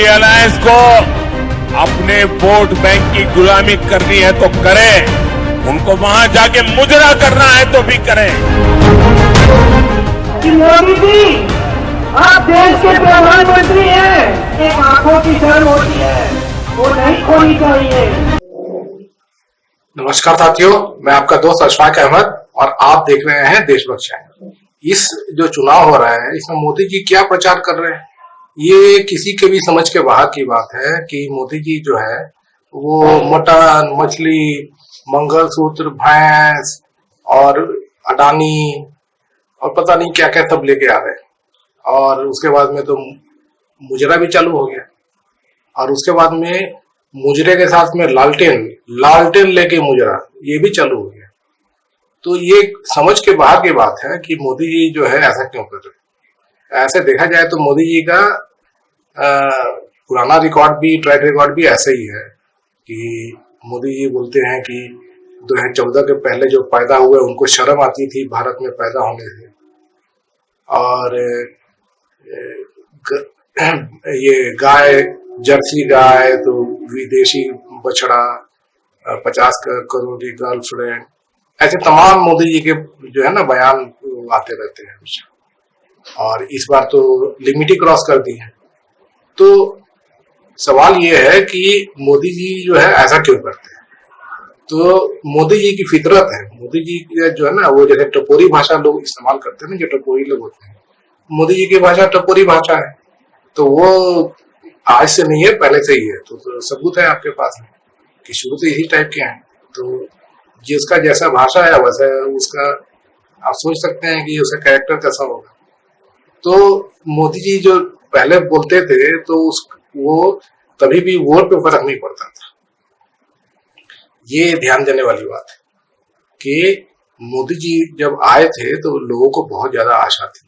Alliance को अपने vote bank की गुलामी करनी है तो करें, उनको वहां जाके मुजरा करना है तो भी करें। कि मोदी जी, आप देश के प्रधानमंत्री हैं, एक आंखों की जड़ होती है, वो नहीं खोनी चाहिए। नमस्कार साथियों, मैं आपका दोस्त अशफाक अहमद और आप देख रहे हैं देशभक्त चैनल। इस जो चुनाव हो रहा है इसमें मोदी जी क्या प्रचार कर रहे हैं, ये किसी के भी समझ के बाहर की बात है कि मोदी जी जो है वो मटन, मछली, मंगलसूत्र, भैंस और अडानी और पता नहीं क्या क्या सब लेके आ रहे हैं। और उसके बाद में तो मुजरा भी चालू हो गया और उसके बाद में मुजरे के साथ में लालटेन लेके मुजरा ये भी चालू हो गया। तो ये समझ के बाहर की बात है कि मोदी जी जो है ऐसा क्यों कर रहे हैं। ऐसे देखा जाए तो मोदी जी का पुराना रिकॉर्ड भी, ट्रैक रिकॉर्ड भी ऐसे ही है कि मोदी जी बोलते हैं कि 2014 के पहले जो पैदा हुए उनको शर्म आती थी भारत में पैदा होने से, और ये गाय, जर्सी गाय तो विदेशी बछड़ा, 50 करोड़ की गर्लफ्रेंड, ऐसे तमाम मोदी जी के जो है ना बयान आते रहते हैं हमेशा। और इस बार तो लिमिट ही क्रॉस कर दी है। तो सवाल ये है कि मोदी जी जो है ऐसा क्यों करते हैं। तो मोदी जी की फितरत है, मोदी जी जो है ना वो जैसे टपोरी भाषा लोग इस्तेमाल करते हैं ना, जो टपोरी लोग होते हैं, मोदी जी की भाषा टपोरी भाषा है। तो वो आज से नहीं है, पहले से ही है। तो सबूत है आपके पास में कि शुरू से इसी टाइप के हैं। तो जिसका जैसा भाषा है वैसा उसका आप सोच सकते हैं कि उसका कैरेक्टर कैसा होगा। तो मोदी जी जो पहले बोलते थे तो वो तभी भी वोट पे फर्क नहीं पड़ता था। ये ध्यान देने वाली बात है कि मोदी जी जब आए थे तो लोगों को बहुत ज्यादा आशा थी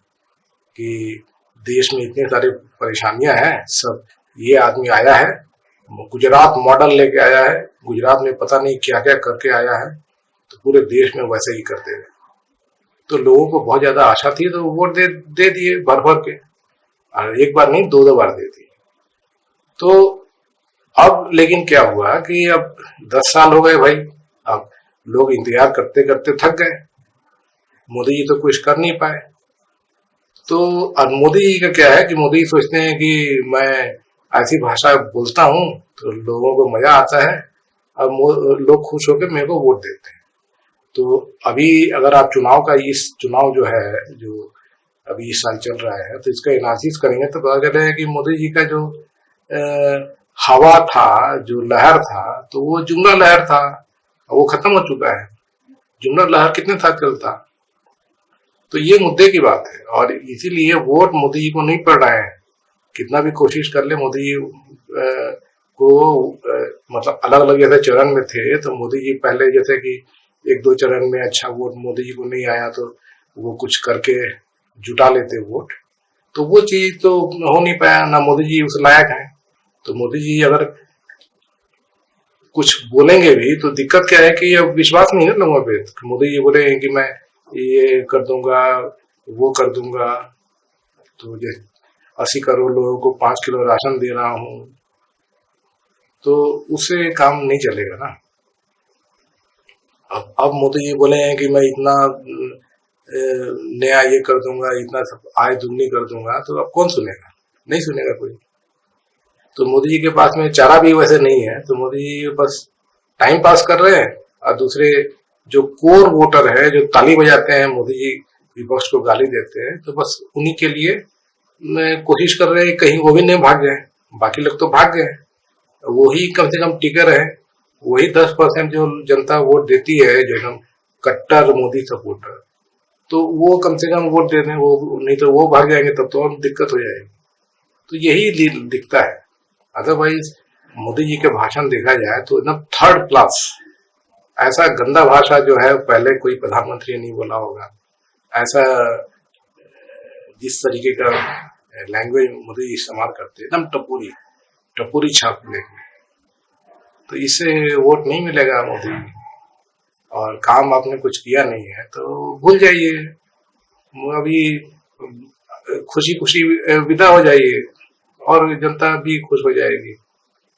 कि देश में इतनी सारी परेशानियां हैं, सब ये आदमी आया है, गुजरात मॉडल लेके आया है, गुजरात में पता नहीं क्या क्या करके आया है, तो पूरे देश में वैसे ही कर देगा। तो लोगों को बहुत ज्यादा आशा थी तो वोट दे दिए भर भर के, और एक बार नहीं दो बार दे दिए। तो अब लेकिन क्या हुआ कि अब 10 साल हो गए भाई, अब लोग इंतजार करते करते थक गए, मोदी जी तो कुछ कर नहीं पाए। तो अब मोदी जी का क्या है कि मोदी जी सोचते हैं कि मैं ऐसी भाषा बोलता हूं तो लोगों को मजा आता है, अब लोग खुश होकर मेरे को वोट देते हैं। तो अभी अगर आप इस चुनाव जो है जो अभी इस साल चल रहा है तो इसका एनालिसिस करेंगे तो पता चलेगा कि मोदी जी का जो हवा था, जो लहर था, तो वो जुमला लहर था, वो खत्म हो चुका है। जुमला लहर कितने तक चलता। तो ये मुद्दे की बात है और इसीलिए वोट मोदी जी को नहीं पड़ रहा है। कितना भी कोशिश कर ले मोदी जी को मतलब अलग अलग जैसे चरण में थे तो मोदी जी पहले जैसे कि 1-2 चरण में अच्छा वोट मोदी जी को नहीं आया तो वो कुछ करके जुटा लेते वोट, तो वो चीज तो हो नहीं पाया, ना मोदी जी उस लायक है। तो मोदी जी अगर कुछ बोलेंगे भी तो दिक्कत क्या है कि अब विश्वास नहीं है लोगों पे। मोदी जी बोले कि मैं ये कर दूंगा, वो कर दूंगा, तो 80 करोड़ लोगों को 5 किलो राशन दे रहा हूं, तो उससे काम नहीं चलेगा ना। अब मोदी जी बोले हैं कि मैं इतना नया ये कर दूंगा, इतना आय दुगनी कर दूंगा, तो अब कौन सुनेगा, नहीं सुनेगा कोई। तो मोदी जी के पास में चारा भी वैसे नहीं है, तो मोदी जी बस टाइम पास कर रहे हैं। और दूसरे जो कोर वोटर है जो ताली बजाते हैं मोदी जी विपक्ष को गाली देते हैं, तो बस उन्हीं के लिए कोशिश कर रहे हैं कहीं वो भी नहीं भाग जाए। बाकी लोग तो भाग गए, वही कम से कम टिके रहे, वही 10% जो जनता वोट देती है जो एकदम कट्टर मोदी सपोर्टर, तो वो कम से कम वोट दे दें, वो नहीं तो वो भाग जाएंगे, तब तो और दिक्कत हो जाएगी। तो यही दिखता है। अदरवाइज मोदी जी के भाषण देखा जाए तो एकदम थर्ड क्लास, ऐसा गंदा भाषा जो है पहले कोई प्रधानमंत्री नहीं बोला होगा, ऐसा जिस तरीके का लैंग्वेज मोदी इस्तेमाल करते एकदम टपोरी छाप लेंगे, तो इससे वोट नहीं मिलेगा मोदी। और काम आपने कुछ किया नहीं है तो भूल जाइए, अभी खुशी खुशी विदा हो जाइए और जनता भी खुश हो जाएगी।